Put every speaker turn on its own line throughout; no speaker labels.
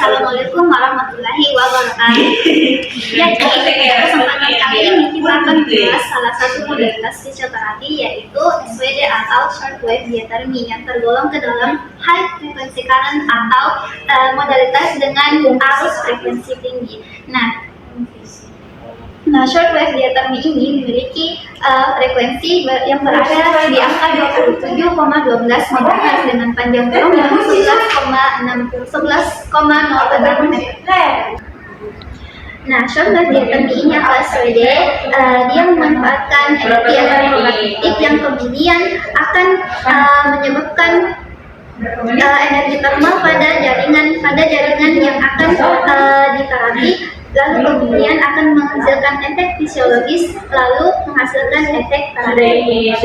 Assalamualaikum warahmatullahi wabarakatuh. Jadi pada kesempatan kali ini kita akan membahas salah satu modalitas fisioterapi, yaitu SWD atau shortwave diathermy, yang tergolong ke dalam high frequency current atau modalitas dengan arus frekuensi tinggi. Nah, shortwave diathermy ini memiliki frekuensi yang berada di angka 27,12 MHz dengan panjang gelombang 11,06 meter. Nah, shortwave diathermy ini atau SWD, dia memanfaatkan energi elektromagnetik yang kemudian akan menyebabkan energi termal pada jaringan yang akan diterapi, lalu kemudian akan menghasilkan efek fisiologis, lalu menghasilkan efek terapi.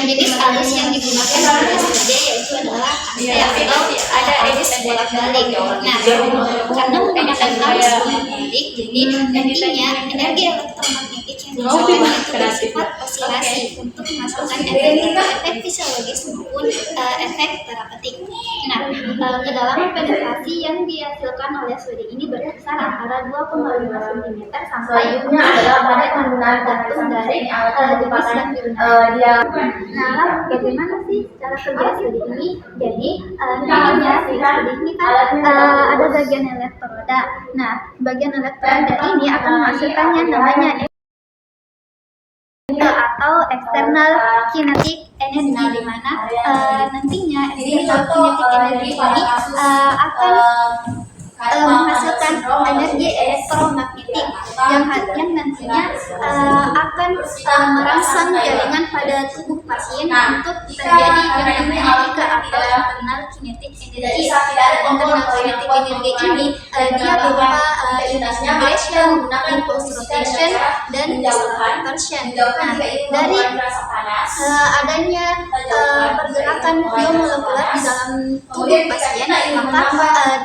Jenis arus yang digunakan pada SWD yaitu adalah AC atau ada arus bolak-balik. Nah, karena menggunakan arus bolak-balik, jadi nantinya energi elektromagnetik yang dihasilkan itu bersifat osilasi untuk menghasilkan efek fisiologis maupun efek terapeutik. Nah, kedalaman penetrasi yang dihasilkan oleh SWD ini berkisar antara 2,5 cm sampai pada kandungan gantung dari jenis yang digunakan. Nah, bagaimana sih cara kerja SWD ini? Jadi, misalnya SWD ini kan ada bagian elektroda. Nah, bagian elektroda ini akan menghasilkan yang namanya atau external kinetic energy, di mana nantinya external kinetic energy ini akan menghasilkan energi elektromagnetik yang nantinya akan merangsang jaringan pada tubuh pasien untuk terjadi yang namanya EKA atau internal kinetic energy. Internal kinetic energy ini dia berupa integration, impulse rotation, dan distortion. Nah, dari adanya pergerakan biomolekuler di dalam tubuh pasien, maka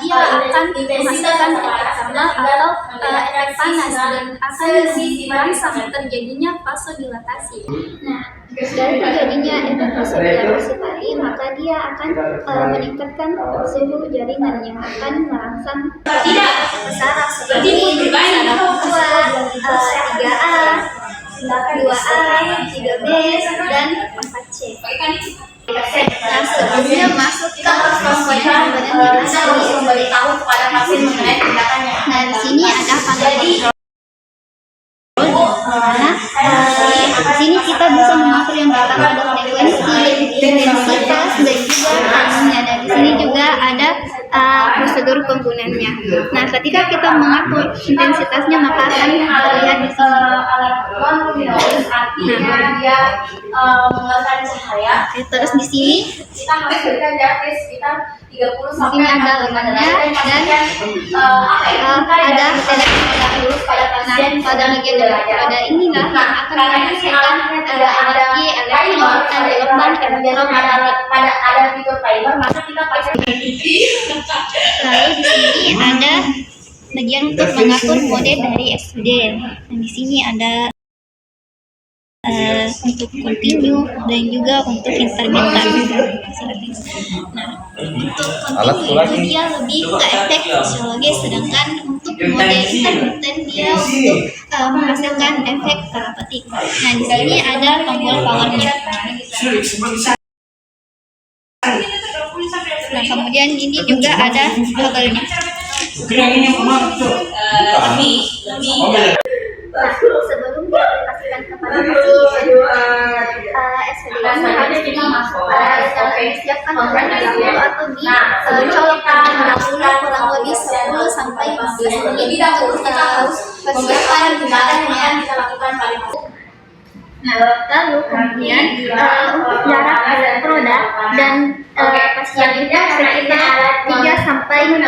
dia akan menghasilkan efek thermal atau efek panas dan akan merangsang terjadinya vasodilatasi. Nah, dari terjadinya efek vasodilatasi tadi, maka dia akan meningkatkan suhu jaringan yang akan merangsang saraf seperti saraf 3A, 2A, 3B, dan 4C. Nah, selanjutnya masuk ke komponen yang ada di memberitahu kepada pasien mengenai tindakannya. Nah, di sini ada panel kontrol. Di sini kita bisa mengatur yang pertama ada frekuensi, intensitas, dan juga timingnya. Dan di sini juga ada prosedur penggunaannya. Nah, ketika kita mengatur intensitasnya, maka akan terlihat di sini. Dia mengeluarkan cahaya. Terus di sini kita menghasilkan dari sekitar 30 sampai 40 lengannya, dan ada pada bagian elektroda inilah yang akan menghasilkan energi elektron dan gelombang elektromagnetik. Pada ada fitur timer, maka kita pakai. Lalu di sini ada bagian untuk mengatur mode dari SWD. Dan di sini ada untuk continue dan juga untuk intermittent. Nah, untuk continue itu dia lebih ke efek fisiologis, sedangkan untuk mode intermittent dia untuk menghasilkan efek terapeutik. Nah, di sini ada tombol powernya. Nah, kemudian ini juga ada toggle-nya. Nah, sebelum diaplikasikan kepada pasien, SWD ini harus disiapkan terlebih dahulu atau dicolokkan terlebih dahulu kurang lebih 10 sampai 15 menit untuk persiapan gunaannya. Nah, lalu kemudian untuk jarak elektroda dan pasien itu sekitar 3 sampai 5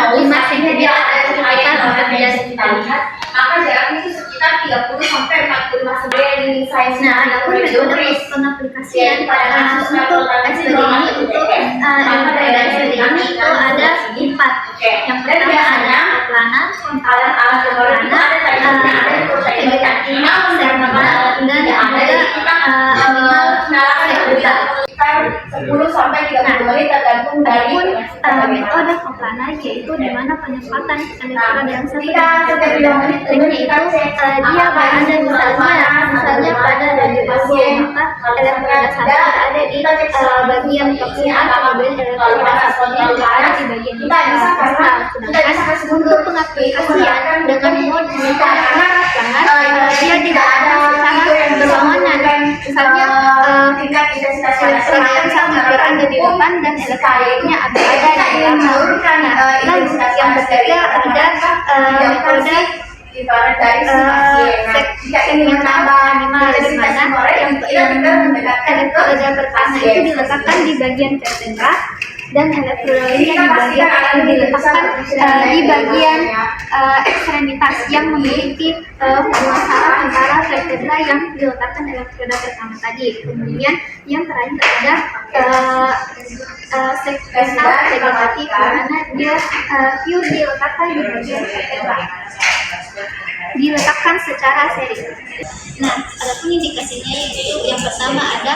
cm sekitar untuk kita lihat, maka jaraknya itu sekitar 30 sampai 45 cm. Nah, adapun metode pengaplikasian untuk SWD ini, untuk elektroda SWD ini itu ada 4. Yang pertama ada planar, alat planar, vegetatif, serval, dan ada animal sekunder. 10 sampai 30 menit tergantung dari metode planar. sederhana, yaitu di mana penempatan elektroda yang satu dengan lainnya itu dia berada misalnya pada radio bambu, maka elektroda satu berada di bagian toksinan, kemudian elektroda satunya berada di bagian kristal. Sedangkan untuk pengaplikasian dengan mode jangan dia tidak ada secara berlawanan. Misalnya elektroda yang satu berada di depan dan elektrodanya ada di belakang. Lalu yang ketiga ada metode segmen minimal, di mana yang elektroda pertama itu diletakkan di bagian vertebra dan elektroda lainnya diletakkan di bagian ekstremitas yang memiliki pemasaran antara vertebra yang diletakkan elektroda pertama tadi. Kemudian yang terakhir ada segmental vegetatif, di mana dia pure diletakkan di bagian vertebra, diletakkan secara seri. Nah, adapun indikasinya yaitu yang pertama ada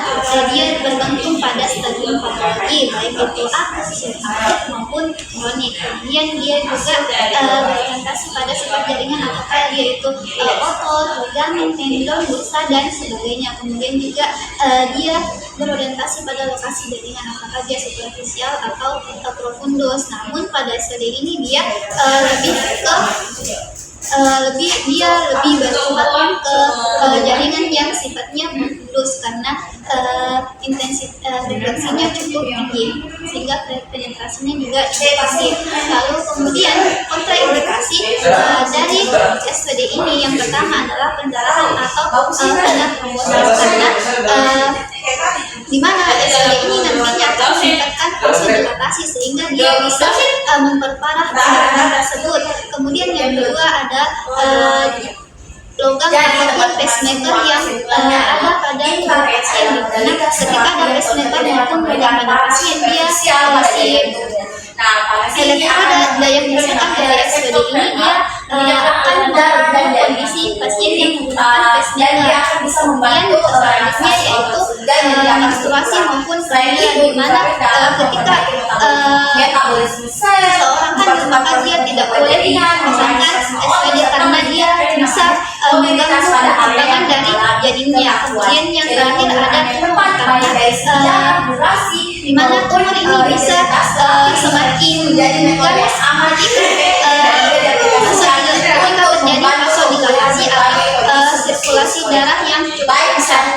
dia bergantung pada stadium patologi, baik itu akut maupun kronik. Kemudian dia juga berorientasi pada sifat jaringan, apakah dia itu otot, ligamen, tendon, bursa dan sebagainya. Kemudian juga dia berorientasi pada lokasi jaringan, apakah dia superficial atau profundus. Namun pada studi ini dia lebih berkembang ke jaringan yang sifatnya profundus karena frekuensinya cukup tinggi sehingga penetrasinya juga cukup pasif. Lalu kemudian kontraindikasi dari SVD ini yang pertama adalah pendarahan atau vena trombosis, karena di mana SVD ini nantinya akan meningkatkan vasodilatasi sehingga dia bisa memperparah pendarahan tersebut. Kemudian yang kedua ada logam ataupun pacemaker yang ada pada tubuh pasien, di mana ketika ada pacemaker maupun logam pada pasien dia elektroda daya gesekan dari SVD ini dia akan membantu kondisi pasien yang menggunakan pacemaker. Kemudian selanjutnya yaitu menstruasi maupun prenea, di mana ketika seseorang hamil maka dia tidak boleh memasangkan SVD karena dia bisa mengganggu perkembangan dari janinnya. Kemudian yang terakhir ada karena di mana tumor ini bisa semakin ganas ketika terjadi vasodilatasi atau sirkulasi darah yang cukup besar.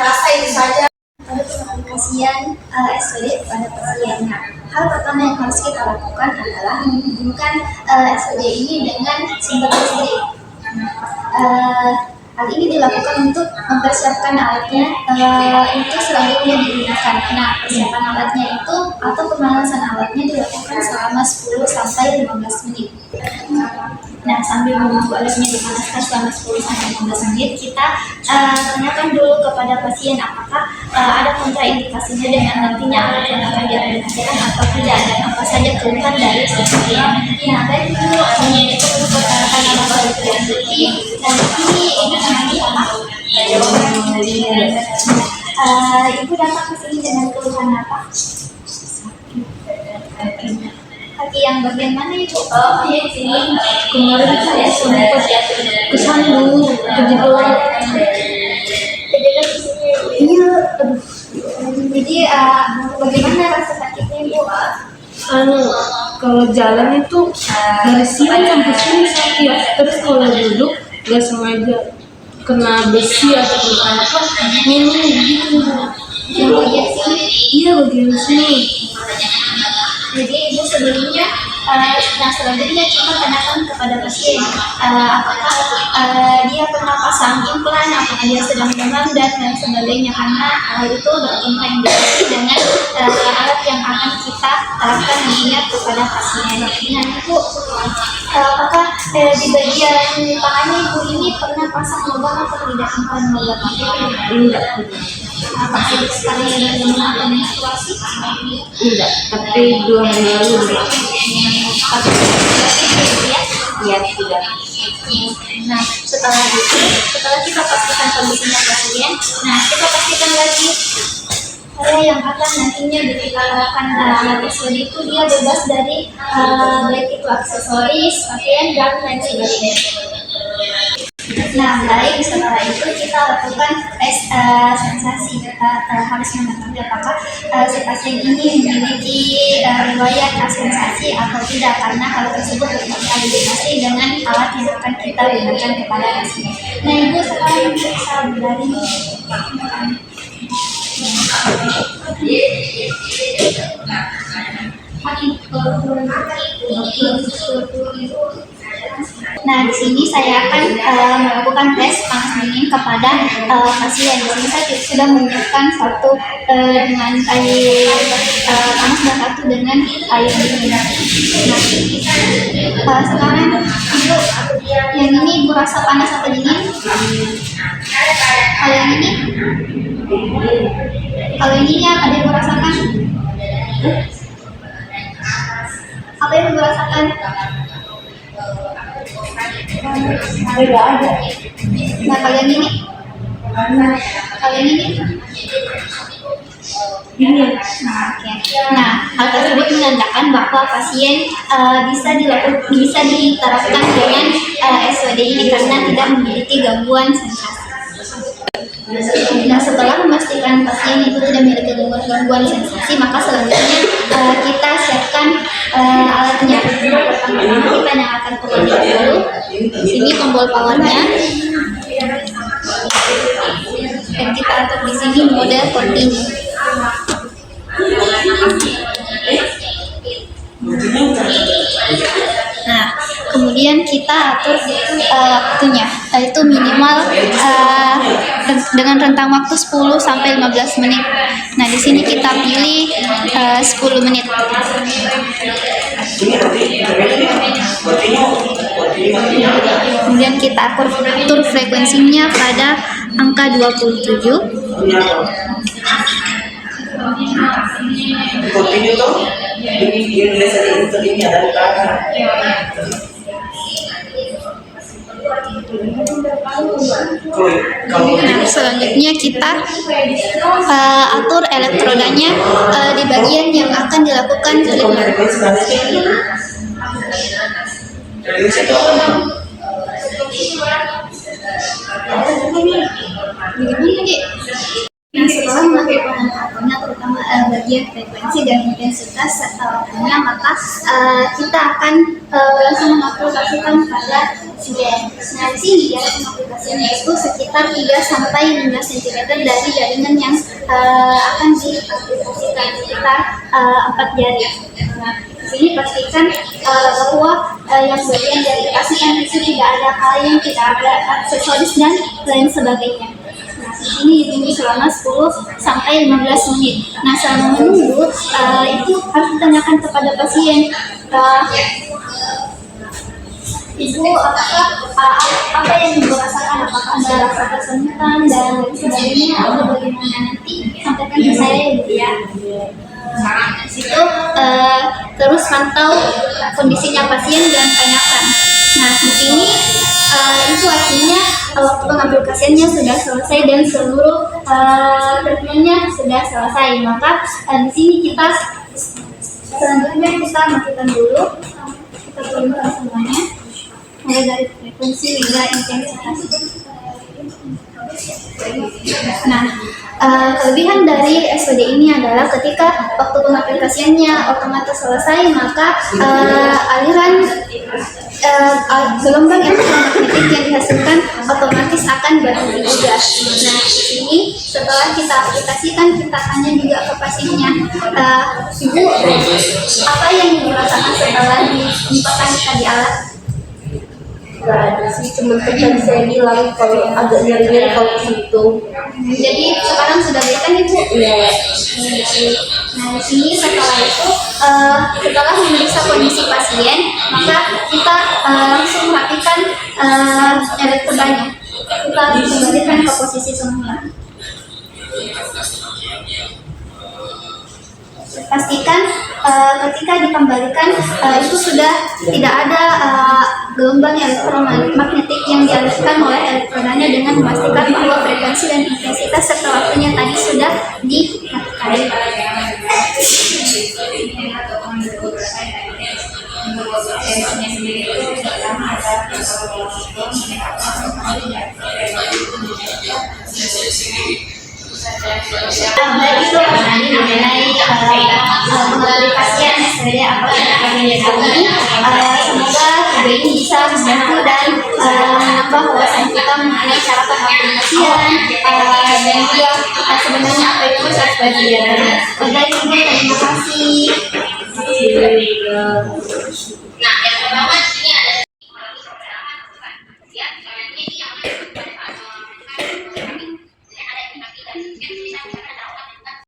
Pada pengaplikasian SVD pada pasien, hal pertama yang harus kita lakukan adalah menghubungkan SVD ini dengan sumber listrik. Hal ini dilakukan untuk mempersiapkan alatnya untuk selanjutnya digunakan. Nah, persiapan alatnya itu atau pemanasan alatnya dilakukan selama 10 sampai 15 menit. Nah, sambil menunggu alatnya dipanaskan selama 10 sampai 15 menit, kita tanyakan dulu kepada pasien apakah ada kontraindikasinya dengan nantinya alat yang akan diaplikasikan atau tidak, dan apa saja keluhan dari pasien. Nah, baik dulu itu persyaratan alat yang berarti, dan ini ibu datang ke sini dengan keluhan apa? Kaki yang bagian mana ibu? Oh, di sini. Kemarin saya sempat kesandung, kejebak. Iya. Jadi bagaimana rasa sakitnya ibu?
Kalau jalan itu dari sini sampai sini sakit, terus kalau duduk nggak sengaja kena besi atau kena apa, minum gitu.
Yang bagian sini?
Iya, bagian sini.
Jadi ibu sebelumnya, selanjutnya kita tanyakan kepada pasien apakah dia pernah pasang implan, apakah dia sedang demam dan lain sebagainya, karena hal itu berkontraindikasi dengan alat yang akan kita terapkan nantinya kepada pasien. Nah ibu, apakah di bagian tangannya ibu ini pernah pasang lubang atau tidak implan lubang?
Enggak.
Apakah sekarang sedang demam atau menstruasi?
Enggak, tapi 2 hari lalu
Iya, tidak. Nah, setelah kita pastikan kondisinya pasien, nah kita pastikan lagi yang akan nantinya diterapkan alat SOD itu dia bebas dari baik itu aksesoris, pakaian dan lain sebagainya. Nah, baik setelah itu kita lakukan tes sensasi. Kita harus mengetahui apakah si pasien ini memiliki riwayat sensasi atau tidak, karena hal tersebut terkoordinasi dengan alat yang akan kita gunakan kepada pasien. Nah, Ibu sekarang bisa dari Nah, di sini saya akan melakukan tes panas dingin kepada pasien. Di sini saya sudah menyiapkan satu dengan air panas dan satu dengan air dingin. Nah, sekarang Ibu, yang ini Ibu rasa panas atau dingin? Kalau yang ini? Kalau ininya apa yang Ibu rasakan? Apa yang Ibu rasakan?
Tidak ada.
Nah, kalau yang ini? Kalau yang ini?
Ini.
Nah, oke. Nah, hal tersebut menandakan bahwa pasien bisa diterapkan dengan SOD ini karena tidak memiliki gangguan sensasi. Nah, setelah memastikan pasien itu tidak memiliki gangguan sensasi, maka selanjutnya kita siapkan alatnya. Pertama kita nyalakan powernya dulu. Sini tombol powernya. Dan kita atur di sini mode continue. Nah, kemudian kita atur waktunya, yaitu minimal dengan rentang waktu 10 sampai 15 menit. Nah, di sini kita pilih 10 menit. Kemudian kita atur frekuensinya pada angka 27.
Continue tuh ini ini ada
Nah, selanjutnya kita atur elektrodanya di bagian yang akan dilakukan treatment. Nah, setelah melakukan waktunya, terutama bagian frekuensi dan intensitas serta waktunya, maka kita akan langsung mengaplikasikan pada pasien. Nah, di sini jarak mengaplikasinya itu sekitar 3 sampai 5 cm dari jaringan yang akan diaplikasikan, sekitar 4 jari. Nah, di sini pastikan bahwa yang bagian diaplikasikan itu tidak ada kaleng, tidak ada aksesoris dan lain sebagainya. Nah, di sini ditunggu selama 10 sampai 15 menit. Nah, selama menunggu itu harus ditanyakan kepada pasien, Ibu, apakah apa yang Ibu rasakan? Apakah ada rasa kesemutan dan lain sebagainya, atau bagaimana? Nanti sampaikan ke saya ya, Bu ya. Nah, di situ terus pantau kondisinya pasien dan tanyakan. Nah, di sini itu artinya waktu pengaplikasiannya sudah selesai dan seluruh treatmentnya sudah selesai. Maka di sini kita selanjutnya kita matikan dulu, kita turunkan semuanya mulai dari frekuensi hingga intensitas. Nah, kelebihan dari SOD ini adalah ketika waktu pengaplikasiannya otomatis selesai, maka aliran gelombang elektromagnetik yang dihasilkan otomatis akan berhenti juga. Nah, di sini setelah kita aplikasikan, kita tanya juga ke pasiennya, Ibu, apa yang Ibu rasakan setelah dipasang tadi alat?
Gak ada sih, cuma tadi saya bilang kalau agak nyeri-nyeri kalau situ.
Jadi sekarang sudah baik kan Ibu?
Iya.
Nah, di sini setelah itu setelah memeriksa kondisi pasien, maka kita langsung merapikan elektrodanya. Kita kembalikan ke posisi semula. Pastikan ketika dikembalikan itu sudah tidak ada gelombang elektromagnetik yang dialirkan oleh elektrodanya, dengan memastikan bahwa frekuensi dan intensitas serta waktunya tadi sudah dimatikan. Itu tadi mengenai mengaplikasikan sebenarnya apa yang kami yakini. Semoga video ini bisa membantu dan menambah wawasan kita mengenai cara pengaplikasian dan juga sebenarnya apa itu proses belajar. Baik, terima kasih.